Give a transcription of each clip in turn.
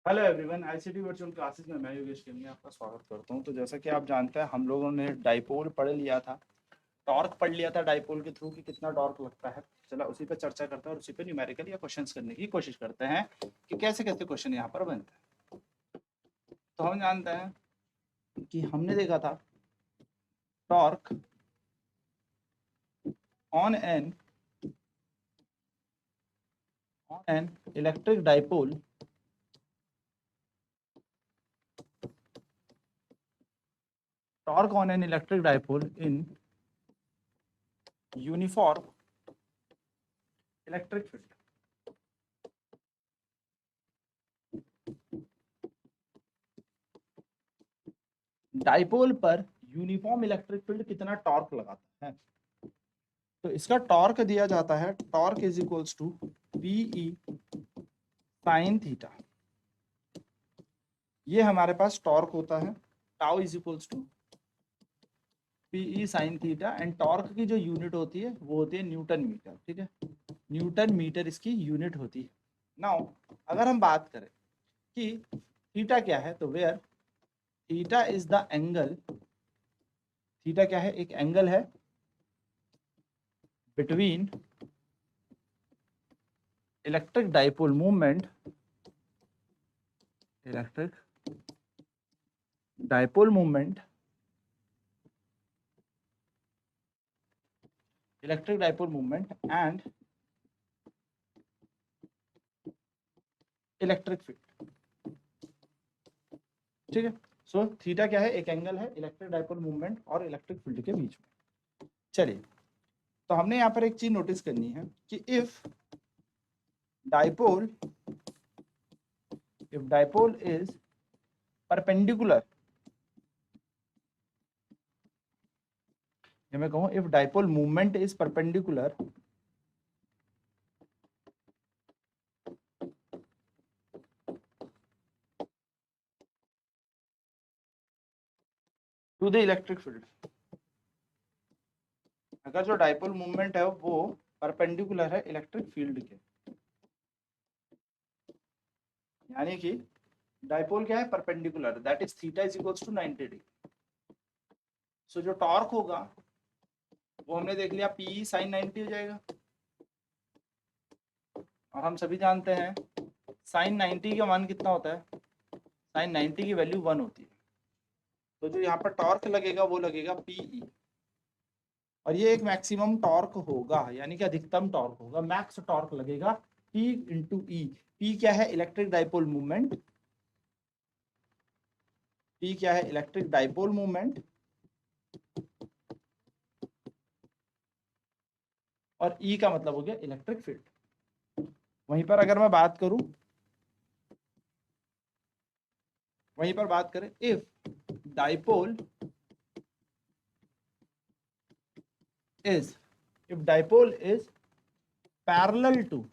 Hello everyone, ICT virtual classes में मैं योगेश केमी आपका स्वागत करता हूं। तो जैसा कि आप जानते हैं, हम लोगों ने डाइपोल पढ़ लिया था, टॉर्क पढ़ लिया था डाइपोल के थ्रू कि कितना टॉर्क लगता है। चला उसी पे चर्चा करते हैं और उसी पे न्यूमेरिकल या क्वेश्चंस करने की कोशिश करते हैं कि कैसे कैसे क्वेश्चन यहाँ पर बनते हैं। तो हम जानते हैं कि हमने देखा था torque on an electric dipole torque on an electric dipole in uniform electric field. Dipole पर यूनिफॉर्म इलेक्ट्रिक फील्ड कितना टॉर्क लगाता है। तो इसका टॉर्क दिया जाता है, torque is equals to P E sine theta. ये हमारे पास टॉर्क होता है, tau is equals to P E sine theta. And torque की जो यूनिट होती है वो होती है न्यूटन मीटर। ठीक है, न्यूटन मीटर इसकी यूनिट होती है। नाउ अगर हम बात करें कि थीटा क्या है, तो where theta is the angle, theta क्या है, एक एंगल है between electric dipole movement, electric dipole movement, electric dipole movement and electric field. ठीक है, सो थीटा क्या है, एक एंगल है इलेक्ट्रिक डाइपोल मूवमेंट और इलेक्ट्रिक फील्ड के बीच में। चलिए, तो हमने यहाँ पर एक चीज नोटिस करनी है कि dipole if dipole is perpendicular, मैं कहूँ if dipole movement is perpendicular to the electric field, अगर जो डाइपोल मूवमेंट है वो परपेंडिकुलर है इलेक्ट्रिक फील्ड के, यानी कि डाइपोल क्या है, perpendicular, that is theta is equals to 90 degree. So जो टॉर्क होगा वो हमने देख लिया, पी साइन 90 हो जाएगा। और हम सभी जानते हैं साइन 90 का मान कितना होता है, साइन 90 की वैल्यू 1 होती है। तो जो यहाँ पर टॉर्क लगेगा वो लगेगा पीई, और ये एक मैक्सिमम टॉर्क होगा, यानी कि अधिकतम टॉर्क होगा, मैक्स टॉर्क लगेगा P इंटू ई। पी क्या है, इलेक्ट्रिक डाइपोल मूवमेंट, पी क्या है, इलेक्ट्रिक डाइपोल मूवमेंट, और ई का मतलब हो गया इलेक्ट्रिक फील्ड। वहीं पर अगर मैं बात करूं, वहीं पर बात करें, if dipole is if dipole is parallel to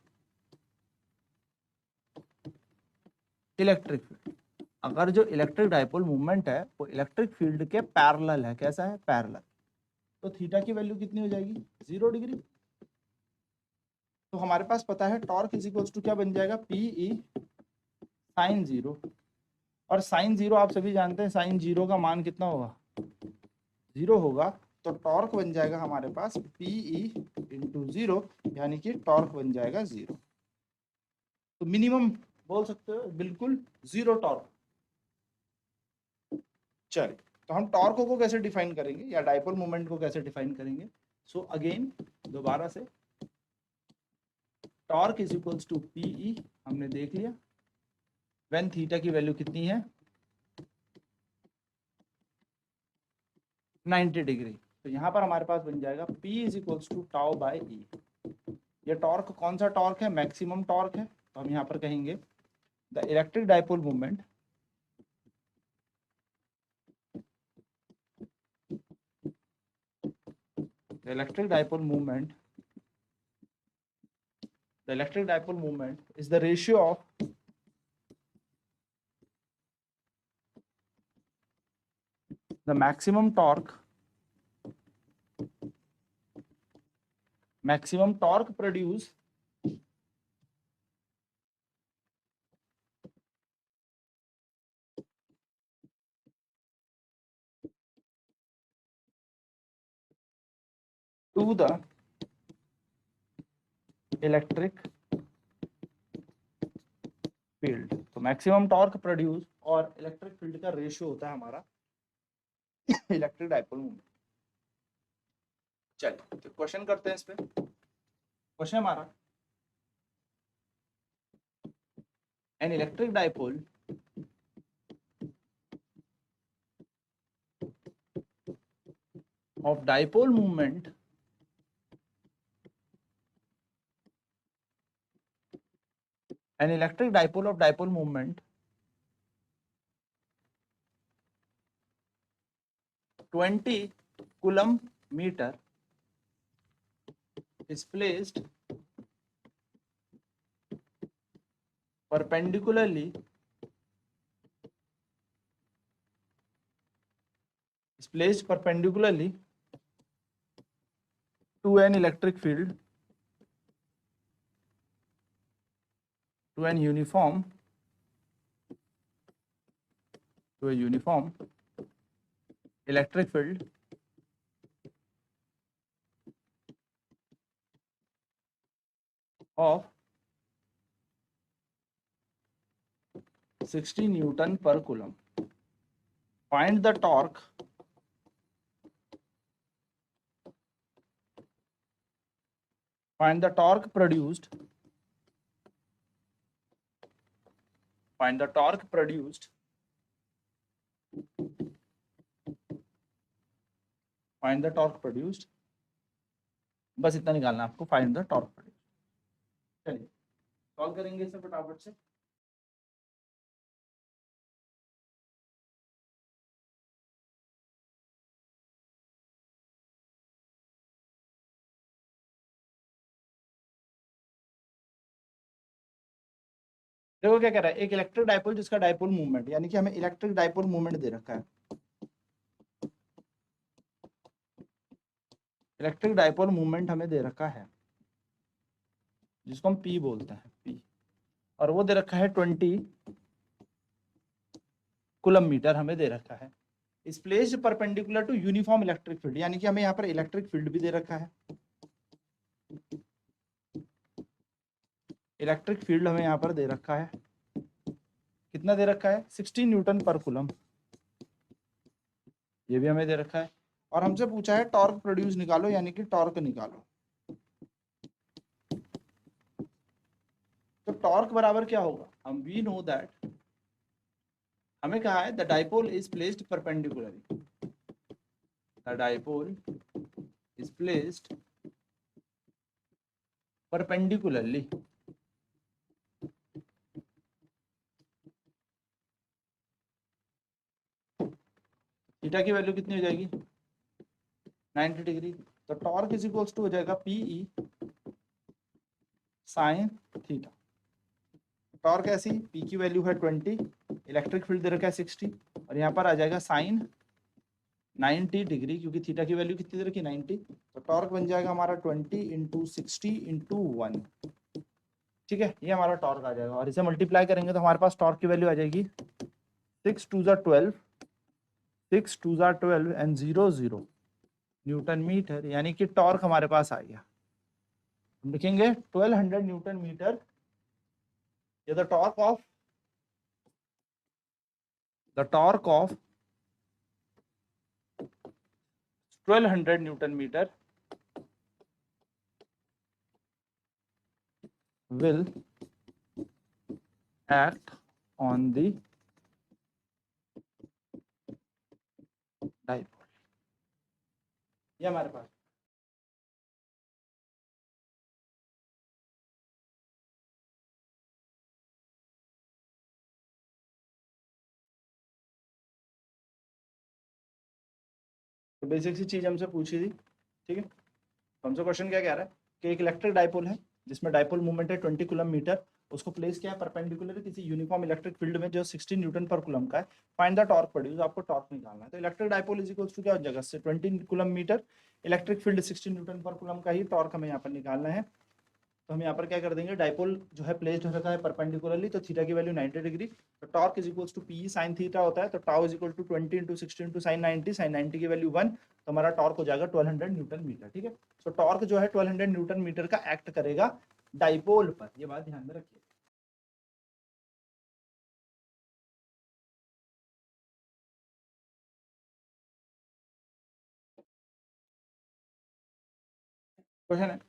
electric field, अगर जो इलेक्ट्रिक डाइपोल मूवमेंट है वो इलेक्ट्रिक फील्ड के पैरेलल है, कैसा है, पैरेलल, तो थीटा की वैल्यू कितनी हो जाएगी, 0 डिग्री। तो हमारे पास पता है टॉर्क इज इक्वल्स टू क्या बन जाएगा, पीई साइन 0। और साइन 0 आप सभी जानते हैं, साइन 0 का मान कितना होगा, 0 होगा। तो टॉर्क बन जाएगा हमारे पास पीई इंटू 0, यानी कि टॉर्क बन जाएगा 0। तो मिनिमम बोल सकते हो बिल्कुल 0 टॉर्क। चलिए, तो हम टॉर्क को कैसे डिफाइन करेंगे या डाइपोल मोमेंट को कैसे डिफाइन करेंगे। सो अगेन दोबारा से, torque is equals to P E हमने देख लिया, व्हेन थीटा की वैल्यू कितनी है, 90 डिग्री। तो यहाँ पर हमारे पास बन जाएगा P is equals to tau by E. ये टॉर्क कौन सा टॉर्क है, मैक्सिमम टॉर्क है। तो हम यहाँ पर कहेंगे the electric dipole movement, the electric dipole movement, the electric dipole moment is the ratio of the maximum torque produced to the electric field. तो मैक्सिमम टॉर्क प्रोड्यूस और इलेक्ट्रिक फील्ड का ratio होता है हमारा इलेक्ट्रिक डाइपोल मोमेंट। चलिए तो question करते हैं इस पे। क्वेश्चन हमारा, N electric dipole of dipole moment an electric dipole of dipole moment 20 coulomb meter is placed perpendicularly to an electric field to a uniform electric field of 60 Newton per coulomb. Find the torque produced बस इतना निकालना है आपको, find the torque produced. चलिए solve करेंगे इसे फटाफट से। देखो क्या कह रहा है, एक इलेक्ट्रिक डाइपोल जिसका डाइपोल मूवमेंट, यानी कि हमें इलेक्ट्रिक डाइपोल मूवमेंट दे रखा है, इलेक्ट्रिक डाइपोल मूवमेंट हमें दे रखा है जिसको हम P बोलते हैं, P, और वो दे रखा है 20 कूलम मीटर हमें दे रखा है। Is placed perpendicular to uniform electric field, यानी कि हमें यहाँ पर इलेक्ट्रिक फील्ड भी दे रखा है। इलेक्ट्रिक फील्ड हमें यहाँ पर दे रखा है, कितना दे रखा है, 60 न्यूटन पर कूलम, ये भी हमें दे रखा है। और हमसे पूछा है टॉर्क प्रोड्यूस निकालो, यानी कि टॉर्क निकालो। तो टॉर्क बराबर क्या होगा, हम वी नो दैट, हमें कहा है the dipole is placed perpendicularly, the dipole is placed perpendicularly theta की वैल्यू कितनी हो जाएगी, 90 डिग्री। तो टॉर्क इज इक्वल्स टू हो जाएगा पीई साइन थीटा। टॉर्क ऐसी, पी की वैल्यू है 20, इलेक्ट्रिक फील्ड दे रखा है 60, और यहाँ पर आ जाएगा साइन 90 डिग्री, क्योंकि थीटा की वैल्यू कितनी दे रखी, 90। तो टॉर्क बन जाएगा हमारा 20 इंटू 60 इंटू 1, ठीक है, ये हमारा टॉर्क आ जाएगा। और इसे मल्टीप्लाई करेंगे तो हमारे पास टॉर्क की वैल्यू आ जाएगी 6 2 12 एंड 0 0 न्यूटन मीटर, यानी कि टॉर्क हमारे पास आ गया। हम लिखेंगे 1200 न्यूटन मीटर, ये the torque of 1200 newton metre will act on the dipole, ये हमारे पास। तो बेसिक सी चीज हमसे पूछी थी, ठीक है। हमसे क्वेश्चन क्या कह रहा है कि एक इलेक्ट्रिक डाइपोल है जिसमें डाइपोल मूवमेंट है 20 कूलम मीटर, उसको प्लेस किया है परपेंडिकुलर किसी यूनिफॉर्म इलेक्ट्रिक फील्ड में जो 60 न्यूटन पर कूलम का है। फाइंड द टॉर्क प्रोड्यूस, आपको टॉर्क निकालना है। तो electric dipole is equals to क्या हो जाएगा, से 20 coulomb metre, electric field 60 newton per coulomb का ही टॉर्क हमें यहाँ पर निकालना है। तो हम यहाँ पर क्या कर देंगे, डाइपोल जो है प्लेस्ड हो रखा है परपेंडिकुलरली, तो थीटा की वैल्यू 90 डिग्री, तो torque is equals to P sine theta होता है, तो tau is equal to 20 into 60 into sine 90 की वैल्यू 1, तो हमारा टॉर्क हो जाएगा 1200 न्यूटन मीटर। ठीक है, तो टॉर्क जो है 1200 न्यूटन मीटर का एक्ट करेगा डाइपोल पर, ये बात ध्यान में रखिए। क्वेश्चन है,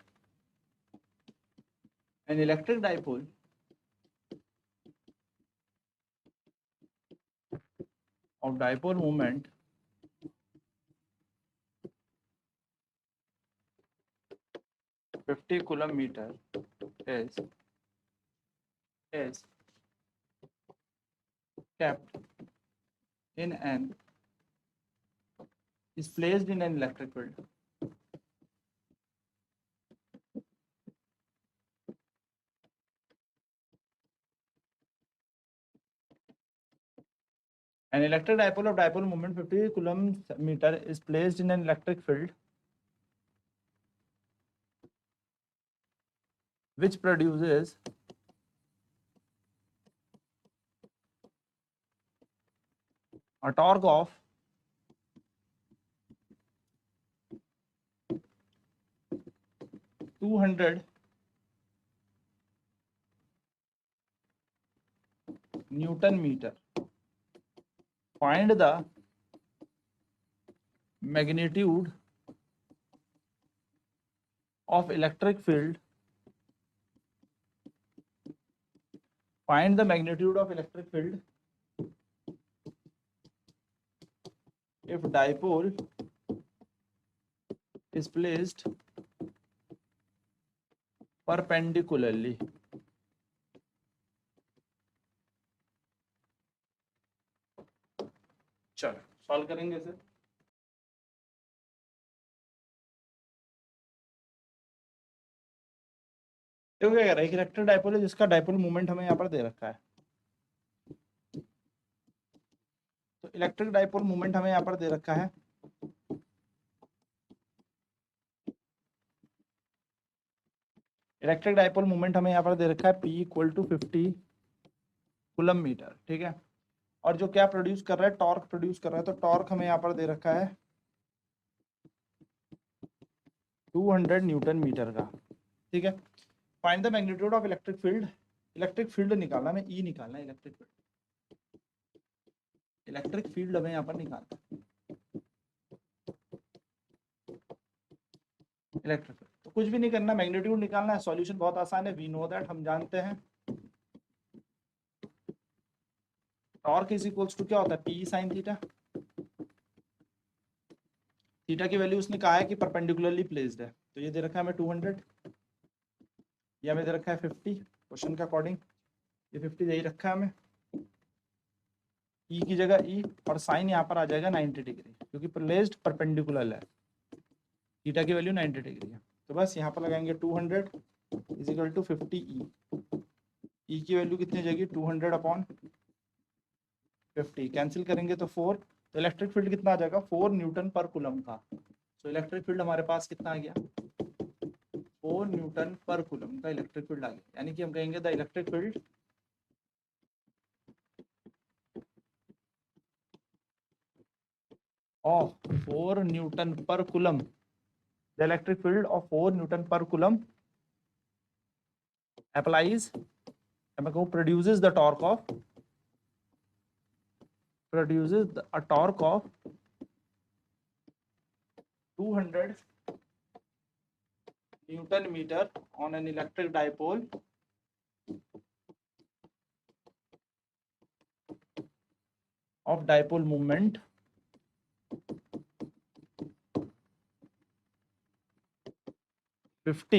N electric dipole of dipole moment (50 coulomb meter) is kept in an is placed in an electric field an electric dipole of dipole moment 50 coulomb meter is placed in an electric field which produces a torque of 200 Newton meter. Find the magnitude of electric field. Find the magnitude of electric field if dipole is placed perpendicularly. चलो solve करेंगे इसे। देखो क्या कह रहा है, electric dipole है जिसका डाइपोल मोमेंट हमें यहाँ पर दे रखा है, तो इलेक्ट्रिक डाइपोल मोमेंट हमें यहाँ पर दे रखा है इलेक्ट्रिक डाइपोल मोमेंट हमें यहाँ पर दे रखा है P equal to 50 coulomb metre. ठीक है, और जो क्या प्रोड्यूस कर रहा है, टॉर्क प्रोड्यूस कर रहा है, तो टॉर्क हमें यहाँ पर दे रखा है 200 न्यूटन मीटर का। ठीक है, find the magnitude of electric field. Electric field निकालना, हमें ई निकालना है, इलेक्ट्रिक फील्ड हमें यहाँ पर निकालना है, इलेक्ट्रिक फील्ड। तो कुछ भी नहीं करना, मैग्नीट्यूड निकालना है, सॉल्यूशन बहुत आसान है, वी नो दैट, हम जानते हैं टॉर्क इज इक्वल्स टू क्या होता है, पी साइन थीटा। थीटा की वैल्यू उसने कहा है कि परपेंडिकुलरली प्लेस्ड है, तो ये दे रखा है हमें 200, ये हमें दे रखा है 50, क्वेश्चन के अकॉर्डिंग ये 50 दे ही रखा है हमें, ई की जगह ई, और साइन यहाँ पर आ जाएगा 90 डिग्री, क्योंकि प्लेस्ड परपेंडिकुलर है, थीटा की वैल्यू 90 डिग्री है। तो बस यहाँ पर लगाएंगे 200 इज इक्वल टू 50 ई की वैल्यू कितनी हो जाएगी, 200 अपॉन 50, कैंसिल करेंगे तो 4, तो इलेक्ट्रिक फील्ड कितना आ जाएगा, 4 न्यूटन पर कूलम का। तो इलेक्ट्रिक फील्ड हमारे पास कितना आ गया, 4 न्यूटन पर कूलम का इलेक्ट्रिक फील्ड आ गया, यानी कि हम कहेंगे the electric field of 4 Newton per coulomb, the electric field of 4 Newton per coulomb applies, produces a torque of 200 Newton meter on an electric dipole of dipole moment 50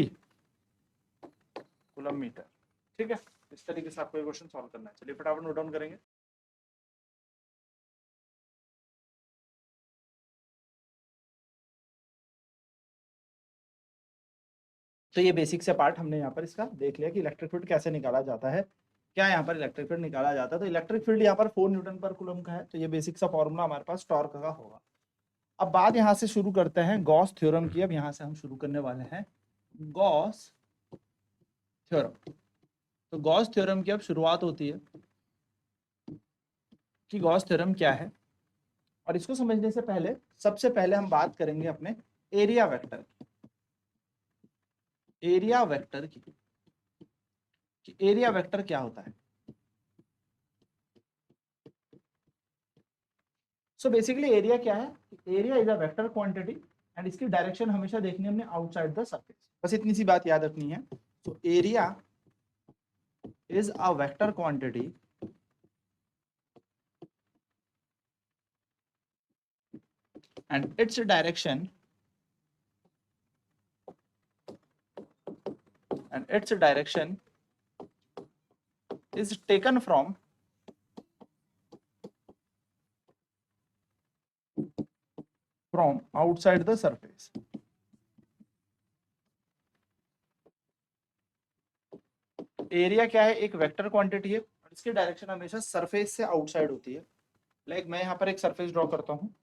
coulomb metre. ठीक है, इस तरीके से आपको ये क्वेश्चन सॉल्व करना है। चलिए फटाफट नोट डाउन करेंगे। तो ये बेसिक से पार्ट हमने यहाँ पर इसका देख लिया कि इलेक्ट्रिक फील्ड कैसे निकाला जाता है, क्या यहाँ पर इलेक्ट्रिक फील्ड निकाला जाता है। तो इलेक्ट्रिक फील्ड यहाँ पर 4 न्यूटन पर कूलम का है, तो ये बेसिक सा फॉर्मूला हमारे पास टॉर्क का होगा। अब बात यहाँ से शुरू करते हैं गॉस थ्योरम की। अब यहाँ से हम शुरू करने वाले हैं गॉस थ्योरम। तो गॉस थ्योरम की अब शुरुआत होती है कि गॉस थ्योरम क्या है, और इसको समझने से पहले सबसे पहले हम बात करेंगे अपने एरिया वेक्टर की। एरिया वेक्टर की कि एरिया वेक्टर क्या होता है। सो बेसिकली एरिया क्या है, area is a vector quantity and इसकी डायरेक्शन हमेशा देखनी है हमने आउटसाइड द सरफेस, बस इतनी सी बात याद रखनी है। तो area is a vector quantity and its direction is taken from outside the surface। Area क्या है, एक वेक्टर क्वांटिटी है और इसकी डायरेक्शन हमेशा सरफेस से आउटसाइड होती है। लाइक मैं यहाँ पर एक सरफेस ड्रॉ करता हूँ,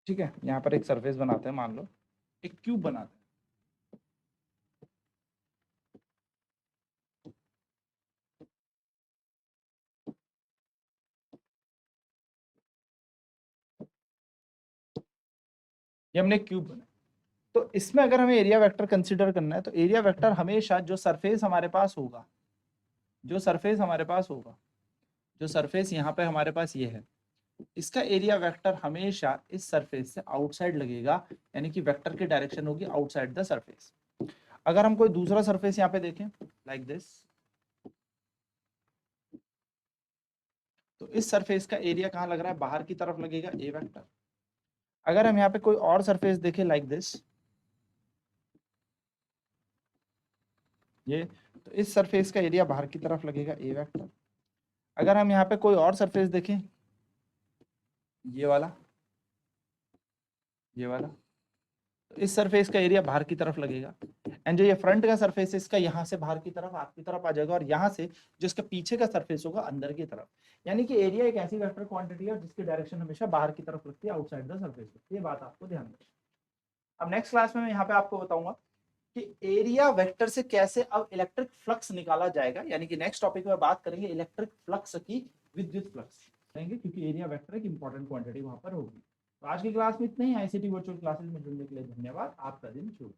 ठीक है, यहाँ पर एक सरफेस बनाते हैं, मान लो एक क्यूब बनाते हैं। ये हमने क्यूब बनाया, तो इसमें अगर हमें एरिया वेक्टर कंसीडर करना है तो एरिया वेक्टर हमेशा जो सरफेस हमारे पास होगा, जो सरफेस हमारे पास होगा, जो सरफेस यहाँ पे हमारे पास ये है, इसका एरिया वेक्टर हमेशा इस सरफेस से आउटसाइड लगेगा, यानी कि वेक्टर की डायरेक्शन होगी आउटसाइड द सरफेस। अगर हम कोई दूसरा सरफेस यहाँ पे देखें लाइक दिस, तो इस सरफेस का एरिया कहाँ लग रहा है, बाहर की तरफ लगेगा, ए वेक्टर। अगर हम यहाँ पे कोई और सरफेस देखें लाइक दिस, ये, तो इस सरफेस का एरिया बाहर की तरफ लगेगा, ए वेक्टर। अगर हम यहाँ पे कोई और सरफेस देखें, ये वाला, ये वाला, तो इस सरफेस का एरिया बाहर की तरफ लगेगा। एंड जो ये फ्रंट का सरफेस है इसका यहाँ से बाहर की तरफ आपकी तरफ आ जाएगा, और यहाँ से जो इसका पीछे का सरफेस होगा अंदर की तरफ। यानी कि एरिया एक ऐसी वेक्टर क्वांटिटी है जिसकी डायरेक्शन हमेशा बाहर की तरफ लगती है, आउटसाइड द सरफेस। ये बात आपको ध्यान रखनी। अब नेक्स्ट क्लास में मैं यहाँ पे आपको बताऊंगा कि एरिया वेक्टर से कैसे अब इलेक्ट्रिक फ्लक्स निकाला जाएगा, यानी कि नेक्स्ट टॉपिक में बात करेंगे इलेक्ट्रिक फ्लक्स की, विद्युत फ्लक्स करेंगे, क्योंकि एरिया वेक्टर एक इंपॉर्टेंट क्वांटिटी वहां पर होगी। तो आज की क्लास में इतना ही। आईसीटी वर्चुअल क्लासेस में जुड़ने के लिए धन्यवाद। आपका दिन शुभ।